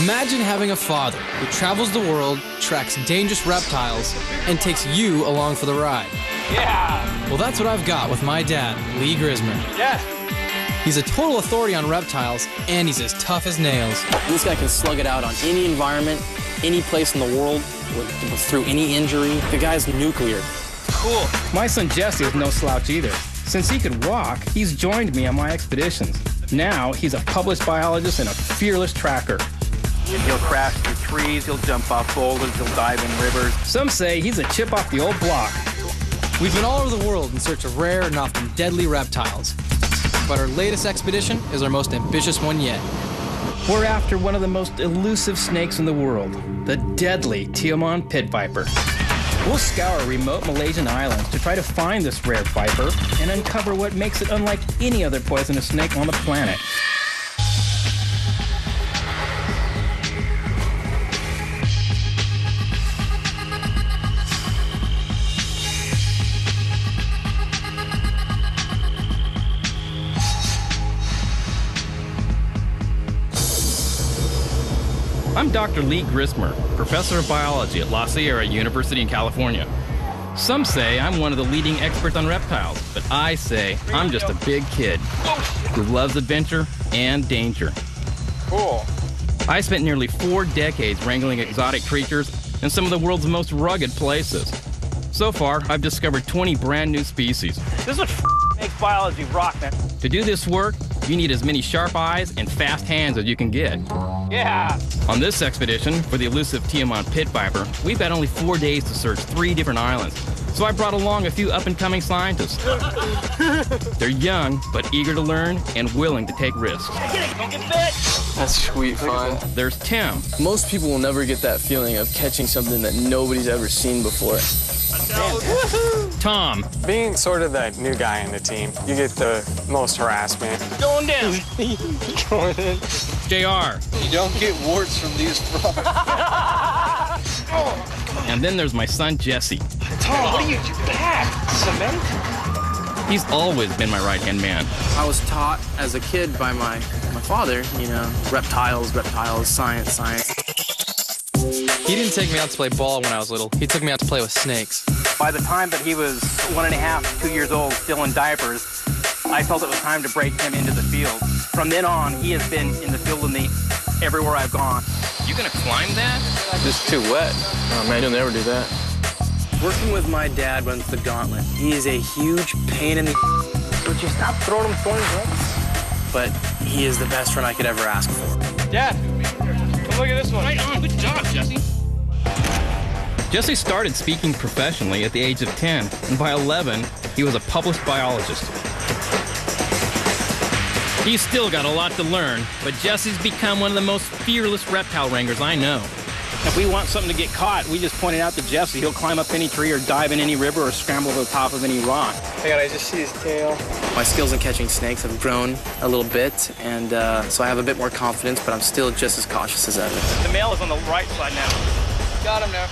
Imagine having a father who travels the world, tracks dangerous reptiles, and takes you along for the ride. Yeah! Well, that's what I've got with my dad, Lee Grismer. Yeah! He's a total authority on reptiles, and he's as tough as nails. This guy can slug it out on any environment, any place in the world, through any injury. The guy's nuclear. Cool. My son Jesse is no slouch either. Since he could walk, he's joined me on my expeditions. Now, he's a published biologist and a fearless tracker. He'll crash through trees, he'll jump off boulders, he'll dive in rivers. Some say he's a chip off the old block. We've been all over the world in search of rare and often deadly reptiles. But our latest expedition is our most ambitious one yet. We're after one of the most elusive snakes in the world, the deadly Tioman pit viper. We'll scour remote Malaysian islands to try to find this rare viper and uncover what makes it unlike any other poisonous snake on the planet. I'm Dr. Lee Grismer, professor of biology at La Sierra University in California. Some say I'm one of the leading experts on reptiles, but I say I'm just a big kid who loves adventure and danger. Cool. I spent nearly 4 decades wrangling exotic creatures in some of the world's most rugged places. So far, I've discovered 20 brand new species. This is what makes biology rock, man. To do this work, you need as many sharp eyes and fast hands as you can get. Yeah! On this expedition, for the elusive Tioman pit viper, we've had only 4 days to search 3 different islands. So I brought along a few up-and-coming scientists. They're young, but eager to learn and willing to take risks. Don't get bit! That's sweet fun. There's Tim. Most people will never get that feeling of catching something that nobody's ever seen before. Tom. Being sort of the new guy in the team, you get the most harassment. Going down! Going in. JR. You don't get warts from these frogs. And then there's my son, Jesse. Tom, what are you back? Cement? He's always been my right-hand man. I was taught as a kid by my father, you know, reptiles, science. He didn't take me out to play ball when I was little. He took me out to play with snakes. By the time that he was 1.5, 2 years old, still in diapers, I felt it was time to break him into the field. From then on, he has been in the field with me everywhere I've gone. You gonna climb that? It's too wet. Oh man, you'll never do that. Working with my dad runs the gauntlet. He is a huge pain in the Would you stop throwing him thorns, but he is the best friend I could ever ask for. Dad, come look at this one. Right on, good job, Jesse. Jesse started speaking professionally at the age of 10, and by 11, he was a published biologist. He's still got a lot to learn, but Jesse's become one of the most fearless reptile wranglers I know. If we want something to get caught, we just point it out to Jesse. He'll climb up any tree or dive in any river or scramble to the top of any rock. Hey, I just see his tail. My skills in catching snakes have grown a little bit, and so I have a bit more confidence, but I'm still just as cautious as ever. The male is on the right side now. Got him now.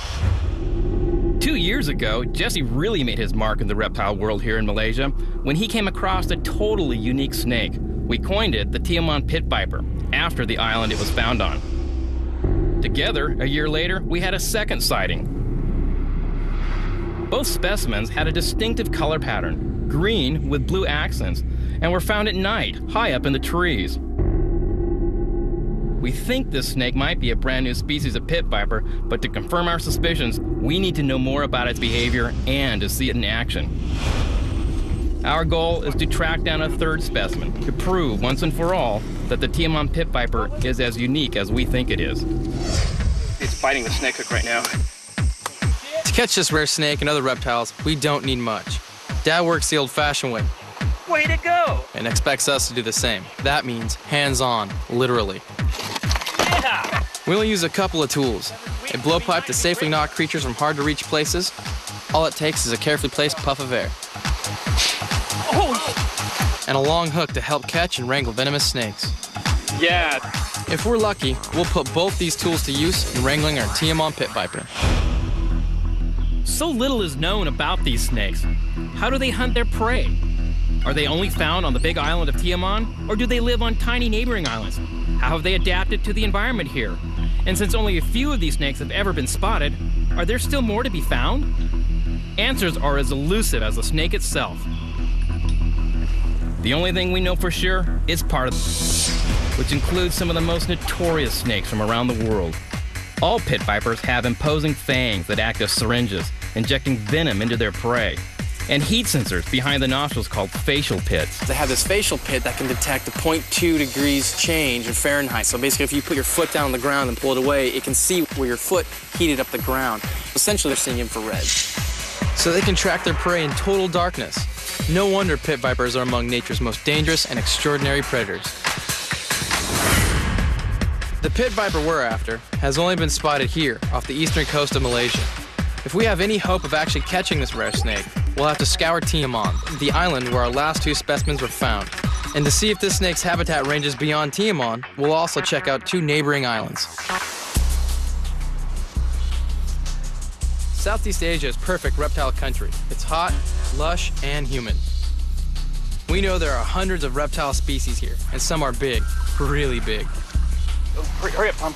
2 years ago, Jesse really made his mark in the reptile world here in Malaysia when he came across a totally unique snake. We coined it the Tioman pit viper, after the island it was found on. Together, a year later, we had a second sighting. Both specimens had a distinctive color pattern, green with blue accents, and were found at night, high up in the trees. We think this snake might be a brand new species of pit viper, but to confirm our suspicions, we need to know more about its behavior and to see it in action. Our goal is to track down a third specimen to prove once and for all that the Tioman pit viper is as unique as we think it is. It's biting the snake hook right now. To catch this rare snake and other reptiles, we don't need much. Dad works the old-fashioned way Way to go! and expects us to do the same. That means hands-on, literally. Yeah! We only use a couple of tools. A blowpipe to safely knock creatures from hard-to-reach places. All it takes is a carefully placed puff of air. Oh! And a long hook to help catch and wrangle venomous snakes. Yeah. If we're lucky, we'll put both these tools to use in wrangling our Tioman pit viper. So little is known about these snakes. How do they hunt their prey? Are they only found on the big island of Tioman, or do they live on tiny neighboring islands? How have they adapted to the environment here? And since only a few of these snakes have ever been spotted, are there still more to be found? Answers are as elusive as the snake itself. The only thing we know for sure is part of which includes some of the most notorious snakes from around the world. All pit vipers have imposing fangs that act as syringes, injecting venom into their prey, and heat sensors behind the nostrils called facial pits. They have this facial pit that can detect a 0.2 degrees change in Fahrenheit. So basically, if you put your foot down on the ground and pull it away, it can see where your foot heated up the ground. Essentially, they're seeing infrared. So they can track their prey in total darkness. No wonder pit vipers are among nature's most dangerous and extraordinary predators. The pit viper we're after has only been spotted here off the eastern coast of Malaysia. If we have any hope of actually catching this rare snake, we'll have to scour Tioman, the island where our last two specimens were found. And to see if this snake's habitat ranges beyond Tioman, we'll also check out two neighboring islands. Southeast Asia is perfect reptile country. It's hot, lush, and humid. We know there are hundreds of reptile species here, and some are big, really big. Oh, hurry up, Tom.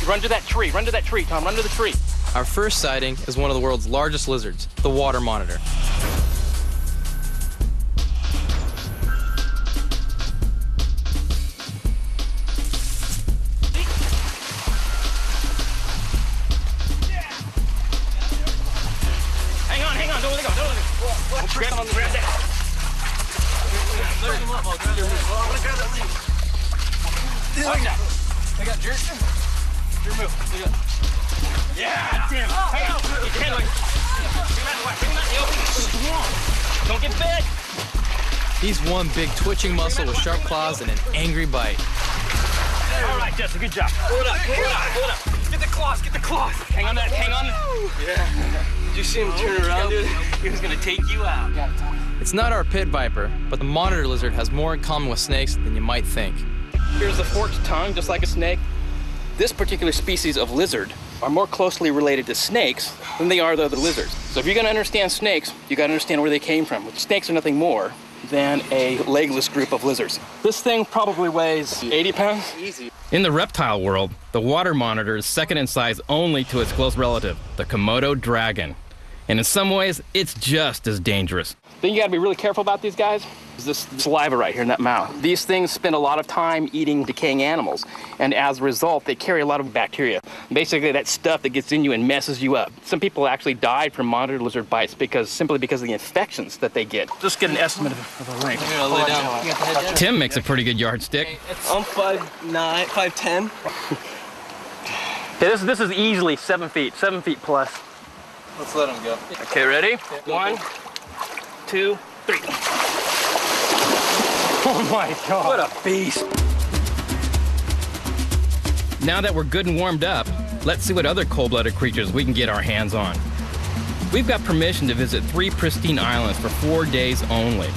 You run to that tree, Tom, run to the tree. Our first sighting is one of the world's largest lizards, the water monitor. Hang on, don't let go. Grab that. I'm gonna grab that leaf. I got jerk. Your move. Yeah! Damn! Hang on! Get your hand away. Bring that. Don't get bit! He's one big twitching muscle with sharp claws and an angry bite. All right, Jesse, good job. Hold up. Get the claws. Hang on. Yeah. Did you see him turn around, dude? He was gonna take you out. It's not our pit viper, but the monitor lizard has more in common with snakes than you might think. Here's the forked tongue, just like a snake. This particular species of lizard are more closely related to snakes than they are to other lizards. So if you're gonna understand snakes, you gotta understand where they came from. Snakes are nothing more than a legless group of lizards. This thing probably weighs 80 pounds. Easy. In the reptile world, the water monitor is second in size only to its close relative, the Komodo dragon. And in some ways, it's just as dangerous. Then you gotta be really careful about these guys. This saliva right here in that mouth. These things spend a lot of time eating decaying animals, and as a result, they carry a lot of bacteria. Basically, that stuff that gets in you and messes you up. Some people actually died from monitor lizard bites simply because of the infections that they get. Just get an estimate of a length. Lay down. Tim makes a pretty good yardstick. I'm 5'9", 5'10". Okay, this is easily 7 feet plus. Let's let him go. Okay, ready? 1, 2, 3. Oh my God. What a beast. Now that we're good and warmed up, let's see what other cold-blooded creatures we can get our hands on. We've got permission to visit 3 pristine islands for 4 days only.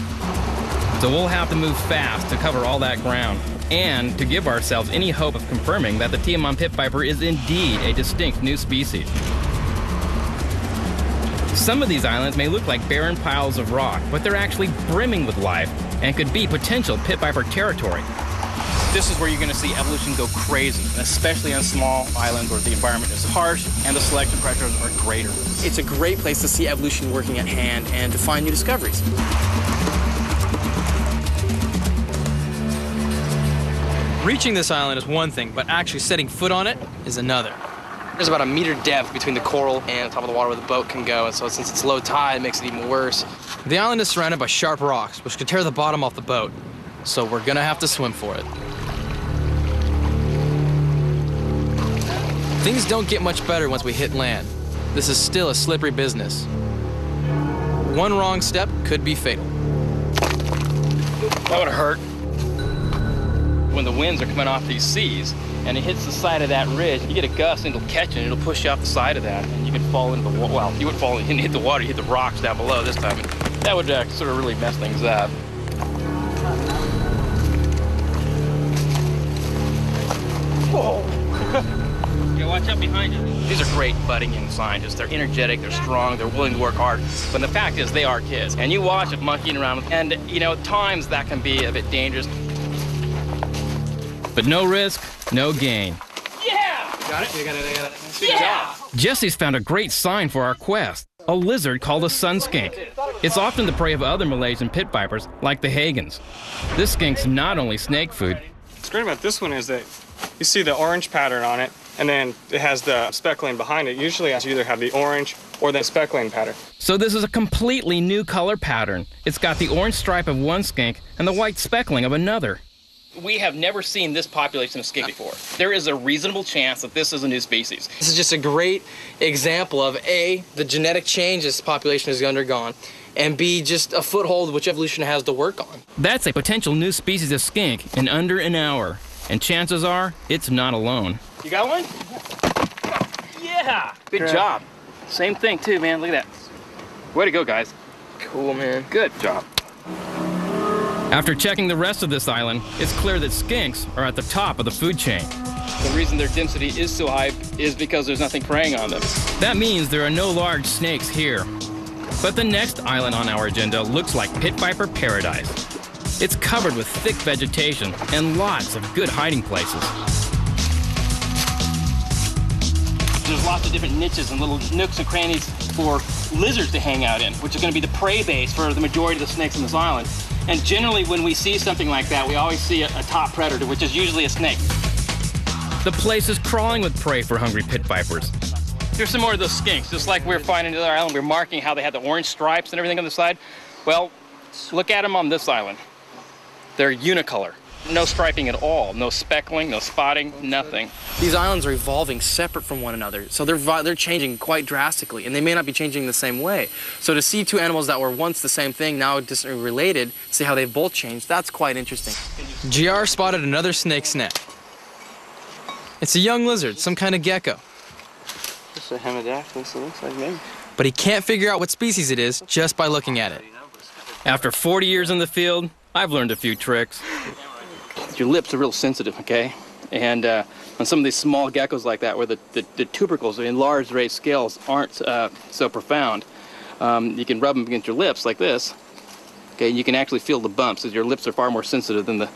So we'll have to move fast to cover all that ground and to give ourselves any hope of confirming that the Tioman pit viper is indeed a distinct new species. Some of these islands may look like barren piles of rock, but they're actually brimming with life and could be potential pit viper territory. This is where you're going to see evolution go crazy, especially on small islands where the environment is harsh and the selection pressures are greater. It's a great place to see evolution working at hand and to find new discoveries. Reaching this island is one thing, but actually setting foot on it is another. There's about a meter depth between the coral and the top of the water where the boat can go, and so since it's low tide, it makes it even worse. The island is surrounded by sharp rocks, which could tear the bottom off the boat, so we're gonna have to swim for it. Things don't get much better once we hit land. This is still a slippery business. One wrong step could be fatal. That would hurt. When the winds are coming off these seas and it hits the side of that ridge, you get a gust and it'll catch it and it'll push you off the side of that and you can fall into the water. Well, you wouldn't fall and hit the water, you hit the rocks down below this time. That would sort of really mess things up. Whoa! Yeah, watch out behind you. These are great budding young scientists. They're energetic, they're strong, they're willing to work hard. But the fact is, they are kids. And you watch them monkeying around, and you know, at times that can be a bit dangerous. But no risk, no gain. Yeah! Got it? I got it. Yeah! Jesse's found a great sign for our quest, a lizard called a sun skink. It's often the prey of other Malaysian pit vipers, like the Hagans. This skink's not only snake food. What's great about this one is that you see the orange pattern on it, and then it has the speckling behind it. Usually you either have the orange or the speckling pattern. So this is a completely new color pattern. It's got the orange stripe of one skink and the white speckling of another. We have never seen this population of skink before. There is a reasonable chance that this is a new species. This is just a great example of A, the genetic change this population has undergone, and B, just a foothold which evolution has to work on. That's a potential new species of skink in under an hour. And chances are, it's not alone. You got one? Yeah! Good job. Same thing too, man. Look at that. Way to go, guys. Cool, man. Good job. After checking the rest of this island, it's clear that skinks are at the top of the food chain. The reason their density is so high is because there's nothing preying on them. That means there are no large snakes here. But the next island on our agenda looks like pit viper paradise. It's covered with thick vegetation and lots of good hiding places. There's lots of different niches and little nooks and crannies for lizards to hang out in, which is going to be the prey base for the majority of the snakes on this island. And generally, when we see something like that, we always see a top predator, which is usually a snake. The place is crawling with prey for hungry pit vipers. Here's some more of those skinks. Just like we're finding on the other island, we're marking how they had the orange stripes and everything on the side. Well, look at them on this island. They're unicolor. No striping at all. No speckling, no spotting, nothing. These islands are evolving separate from one another, so they're changing quite drastically, and they may not be changing the same way. So to see two animals that were once the same thing, now distantly related, see how they've both changed, that's quite interesting. GR spotted another snake snack. It's a young lizard, some kind of gecko. Just a hemidactylus, it looks like maybe. But he can't figure out what species it is just by looking at it. After 40 years in the field, I've learned a few tricks. Your lips are real sensitive, okay? And on some of these small geckos like that, where the tubercles, the enlarged raised scales, aren't so profound, you can rub them against your lips like this. Okay, you can actually feel the bumps, as your lips are far more sensitive than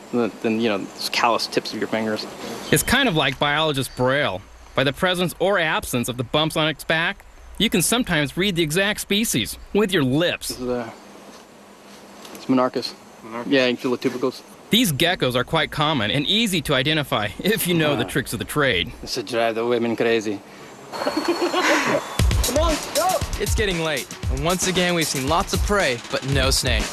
you know, callous tips of your fingers. It's kind of like biologist Braille. By the presence or absence of the bumps on its back, you can sometimes read the exact species with your lips. This is it's Monarchus. Yeah, you can feel the tubercles. These geckos are quite common and easy to identify if you know the tricks of the trade. This should drive the women crazy. Come on, go! It's getting late, and once again we've seen lots of prey, but no snake.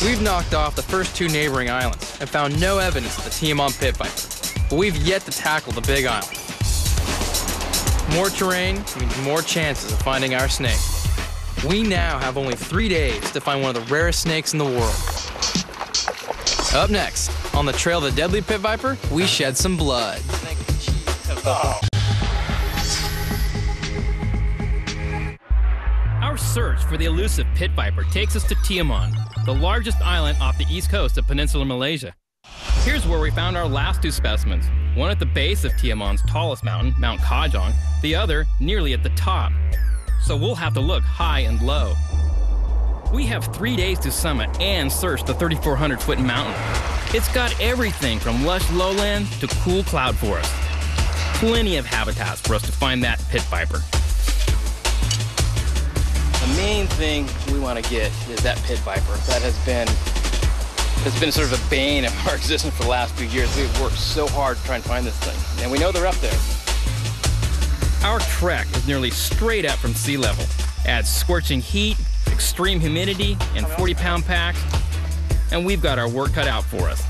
We've knocked off the first two neighboring islands and found no evidence of the Tiamon pit viper, but we've yet to tackle the big island. More terrain means more chances of finding our snake. We now have only 3 days to find one of the rarest snakes in the world. Up next, on the trail of the deadly pit viper, we shed some blood. Our search for the elusive pit viper takes us to Tiamon, the largest island off the east coast of peninsular Malaysia. Here's where we found our last two specimens, one at the base of Tiamon's tallest mountain, Mount Kajong, the other nearly at the top. So we'll have to look high and low. We have 3 days to summit and search the 3,400-foot mountain. It's got everything from lush lowland to cool cloud forest. Plenty of habitats for us to find that pit viper. The main thing we want to get is that pit viper. That has been sort of a bane of our existence for the last few years. We've worked so hard to try and find this thing, and we know they're up there. Our trek is nearly straight up from sea level. Adds scorching heat, extreme humidity, and 40-pound packs, and we've got our work cut out for us.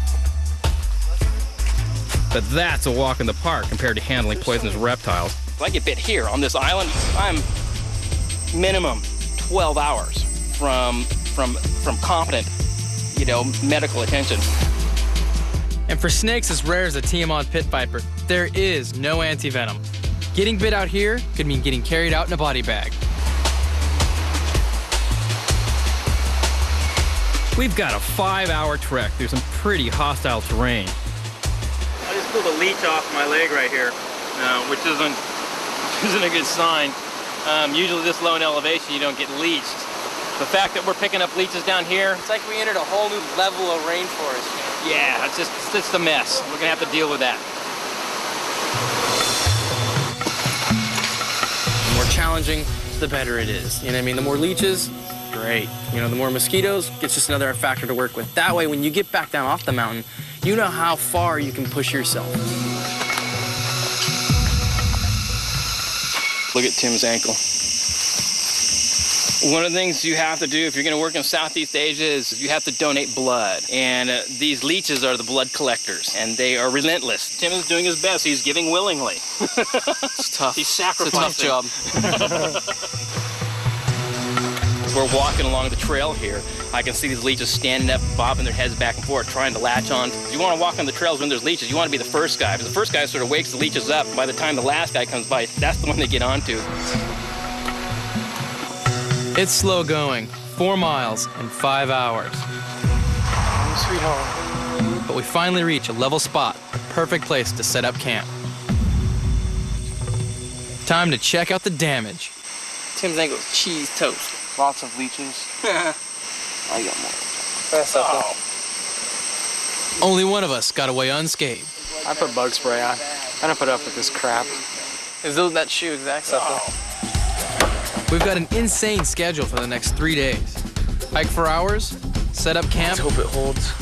But that's a walk in the park compared to handling poisonous reptiles. If I get bit here on this island, I'm minimum 12 hours from competent, you know, medical attention. And for snakes as rare as the Tiamon pit viper, there is no anti-venom. Getting bit out here could mean getting carried out in a body bag. We've got a 5-hour trek through some pretty hostile terrain. I just pulled a leech off my leg right here, which isn't a good sign. Usually this low in elevation you don't get leeched. The fact that we're picking up leeches down here, It's like we entered a whole new level of rainforest. yeah, it's just a mess. We're gonna have to deal with that. The more challenging, the better it is. You know what I mean? The more leeches, great. You know, the more mosquitoes, it's just another factor to work with. That way, when you get back down off the mountain, you know how far you can push yourself. Look at Tim's ankle. One of the things you have to do if you're going to work in Southeast Asia is you have to donate blood. And these leeches are the blood collectors, and they are relentless. Tim is doing his best. He's giving willingly. It's tough. He's sacrificing. It's a tough job. As we're walking along the trail here, I can see these leeches standing up, bobbing their heads back and forth, trying to latch on. You want to walk on the trails when there's leeches. You want to be the first guy, because the first guy sort of wakes the leeches up. By the time the last guy comes by, that's the one they get onto. It's slow going, 4 miles in 5 hours. Sweet home. But we finally reach a level spot, the perfect place to set up camp. Time to check out the damage. Tim's ankle is cheese toast. Lots of leeches. I got more. That's oh. Only one of us got away unscathed. I put bug spray on. I don't put up with this crap. Is that shoe exact stuff? We've got an insane schedule for the next 3 days. Hike for hours, set up camp, Let's hope it holds.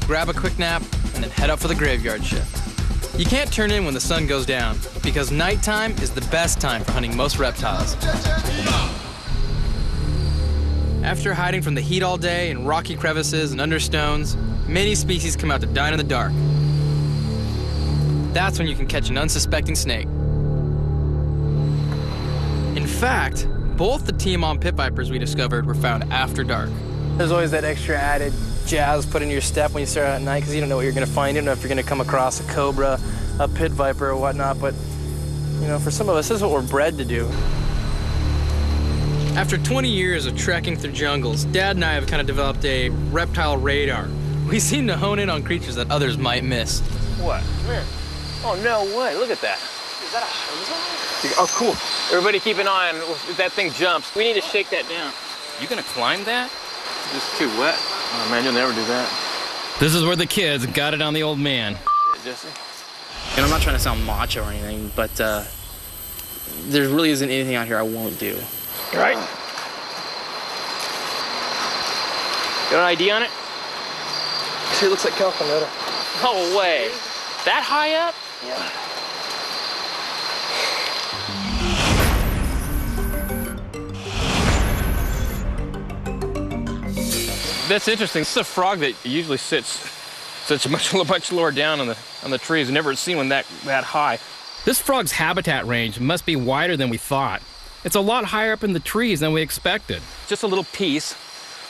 grab a quick nap, and then head up for the graveyard shift. You can't turn in when the sun goes down, because nighttime is the best time for hunting most reptiles. After hiding from the heat all day in rocky crevices and under stones, many species come out to dine in the dark. That's when you can catch an unsuspecting snake. In fact, both the Tiamon pit vipers we discovered were found after dark. There's always that extra added jazz put in your step when you start out at night, because you don't know what you're going to find. You don't know if you're going to come across a cobra, a pit viper, or whatnot. But, you know, for some of us, this is what we're bred to do. After 20 years of trekking through jungles, Dad and I have kind of developed a reptile radar. We seem to hone in on creatures that others might miss. What? Come here. Oh, no way. Look at that. Is that a hoser? Oh, cool. Everybody keep an eye on if that thing jumps. We need to shake that down. You gonna climb that? It's just too wet. Oh man, you'll never do that. This is where the kids got it on the old man. Jesse. And I'm not trying to sound macho or anything, but there really isn't anything out here I won't do. Right. Got an ID on it? See, it looks like Calcanota. No way. That high up? Yeah. That's interesting. This is a frog that usually sits much lower down on the trees. I've never seen one that high. This frog's habitat range must be wider than we thought. It's a lot higher up in the trees than we expected. Just a little piece,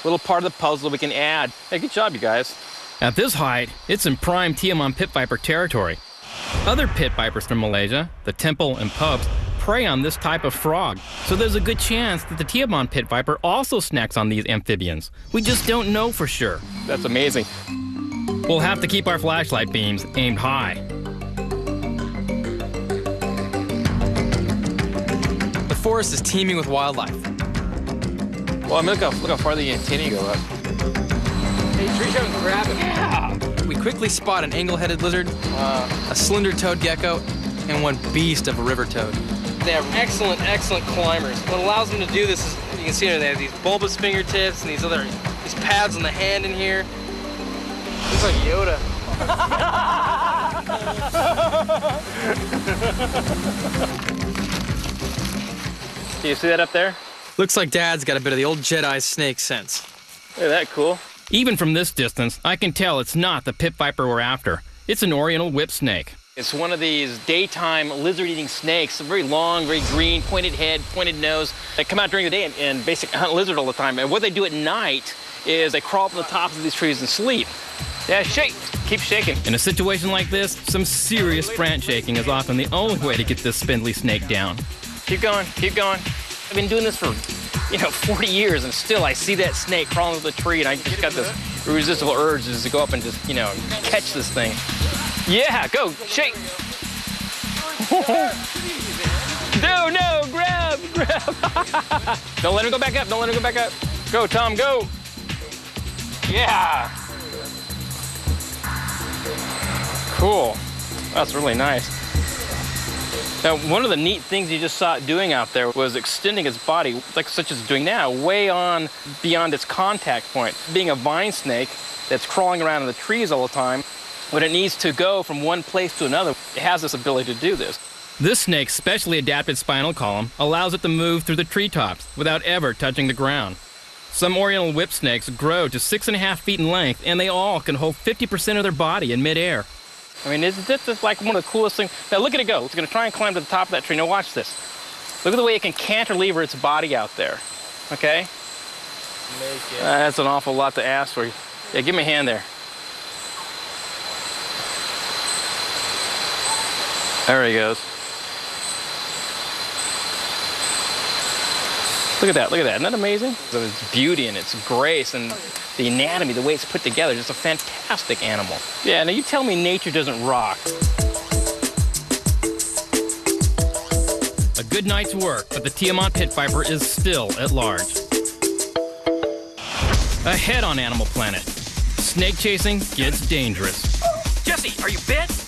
little part of the puzzle we can add. Hey, good job, you guys. At this height, it's in prime Tiamon pit viper territory. Other pit vipers from Malaysia, the temple and pups, prey on this type of frog, so there's a good chance that the Tiamon pit viper also snacks on these amphibians. We just don't know for sure. That's amazing. We'll have to keep our flashlight beams aimed high. The forest is teeming with wildlife. Well, I mean, look how far the antennae go up. Hey, tree jump, grab it. Yeah. We quickly spot an angle-headed lizard, a slender-toed gecko, and one beast of a river toad. They have excellent climbers. What allows them to do this is, you can see here, they have these bulbous fingertips and these pads on the hand in here. Looks like Yoda. Do you see that up there? Looks like Dad's got a bit of the old Jedi snake sense. Look at that, cool. Even from this distance, I can tell it's not the pit viper we're after. It's an oriental whip snake. It's one of these daytime lizard-eating snakes, very long, very green, pointed head, pointed nose. They come out during the day and basically hunt lizard all the time. And what they do at night is they crawl up on the tops of these trees and sleep. Yeah, shake. Keep shaking. In a situation like this, some serious branch shaking is often the only way to get this spindly snake down. Keep going, keep going. I've been doing this for, 40 years, and still I see that snake crawling up the tree, and I just got this irresistible urge just to go up and just, catch this thing. Yeah, go, shake. No, no, grab. Don't let him go back up, don't let him go back up. Go, Tom, go. Yeah. Cool. That's really nice. Now, one of the neat things you just saw it doing out there was extending its body, like such as it's doing now, way on beyond its contact point. Being a vine snake that's crawling around in the trees all the time, when it needs to go from one place to another, it has this ability to do this. This snake's specially adapted spinal column allows it to move through the treetops without ever touching the ground. Some oriental whip snakes grow to 6.5 feet in length, and they all can hold 50% of their body in midair. I mean, isn't this like one of the coolest things? Now look at it go. It's going to try and climb to the top of that tree. Now watch this. Look at the way it can cantilever its body out there. Okay? That's an awful lot to ask for. Yeah, give me a hand there. There he goes. Look at that, look at that. Isn't that amazing? So its beauty and its grace and the anatomy, the way it's put together, just a fantastic animal. Yeah, now you tell me nature doesn't rock. A good night's work, but the Tiamat pit viper is still at large. Ahead on Animal Planet, snake chasing gets dangerous. Jesse, are you bit?